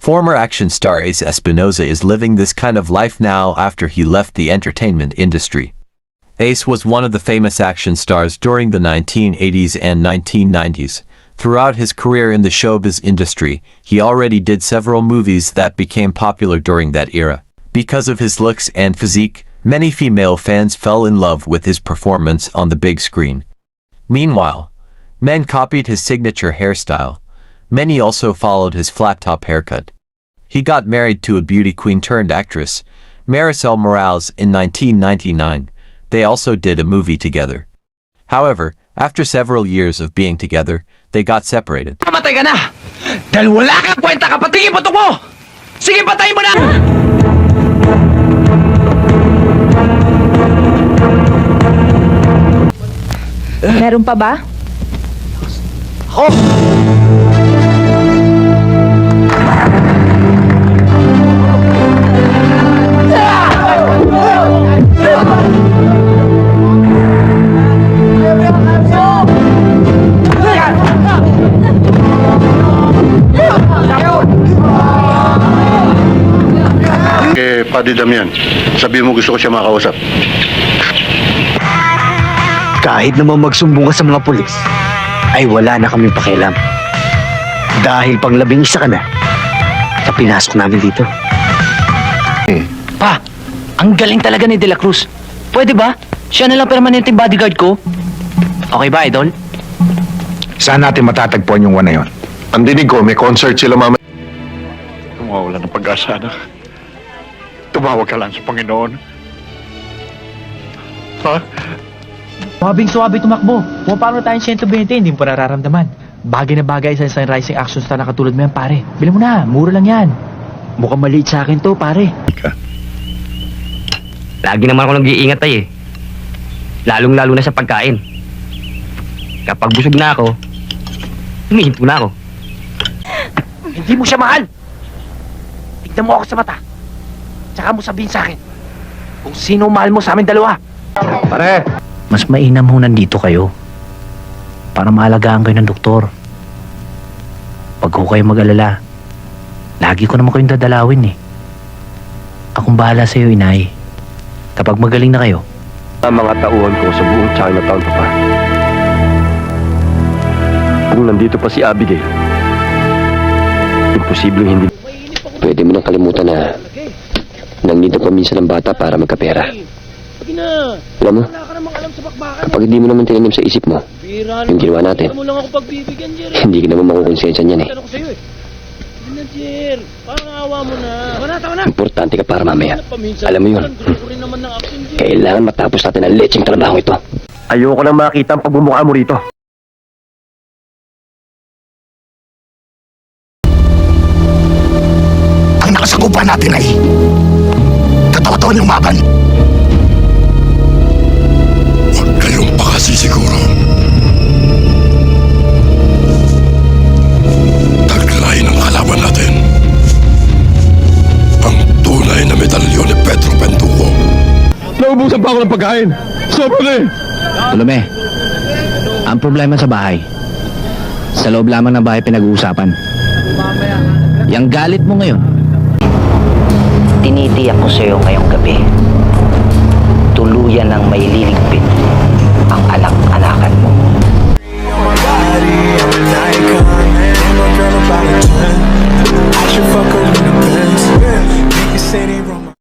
Former action star Ace Espinosa is living this kind of life now after he left the entertainment industry. Ace was one of the famous action stars during the 1980s and 1990s. Throughout his career in the showbiz industry, he already did several movies that became popular during that era. Because of his looks and physique, many female fans fell in love with his performance on the big screen. Meanwhile, men copied his signature hairstyle. Many also followed his flat-top haircut. He got married to a beauty queen turned actress, Maricel Morales, in 1999. They also did a movie together. However, after several years of being together, they got separated. Pamatay ka na! Dahil wala kang kwenta kapag tingin mo mo! Sige, patay mo na! Meron pa ba? Ako! Padre Damian, sabi mo gusto ko siya makausap. Kahit naman magsumbong ka sa mga pulis, ay wala na kaming pakialam. Dahil pang 11 ka na sa pinasok namin dito. Pa, ang galing talaga ni De La Cruz. Pwede ba? Siya na lang permanenteng bodyguard ko. Okay ba, Idol? Saan natin matatagpuan yung one na yun? Ang dinig ko, may concert sila mamaya. Wala ng pag-asa, anak. Tumawag ka lang sa Panginoon. Ha? Suwabing-suwabe tumakbo. Pumapano tayong 120, hindi mo pa nararamdaman. Bagay na bagay sa isang rising action star na katulad mo yan, pare. Bili mo na, mura lang yan. Mukhang maliit sa akin to, pare. Lagi naman ako nag-iingat ay eh. Lalong-lalo na sa pagkain. Kapag busog na ako, humihinto na ako. Hindi mo siya mahal! Tignan mo ako sa mata. Tsaka mo sabihin sa akin kung sino mahal mo sa amin dalawa. Pare! Mas mainam ho nandito kayo para maalagaan kayo ng doktor. Pag ho kayo mag-alala, lagi ko naman kayong dadalawin eh. Akong bahala sa iyo, inay. Kapag magaling na kayo. Ang mga tauhan ko sa buong Chinatown, Papa. Kung nandito pa si Abigail, imposibleng hindi. Pwede mo nang kalimutan na nandito pa minsan ang bata para magkapera. Alam mo, kapag hindi mo naman tinanim sa isip mo yung ginawa natin, hindi ka naman makukonsensya niyan eh. Importante ka para mamaya. Alam mo yun. Kailangan matapos natin ang lecheng trabaho ito. Ayoko nang makita ang pagbumukha mo rito. Ang nakasakupan natin ay katawa-tawan yung maban. Huwag kayong pakasisiguro. Taglay ng kalaban natin ang tunay na medalyon ni Pedro Penduko. Naubusan pa ako ng pagkain. Sobrang eh. Tulome, ang problema sa bahay, sa loob lamang ng bahay pinag-uusapan. Yang galit mo ngayon, Tinitiyak ko sa'yo ngayong gabi, tuluyan ang may liligpit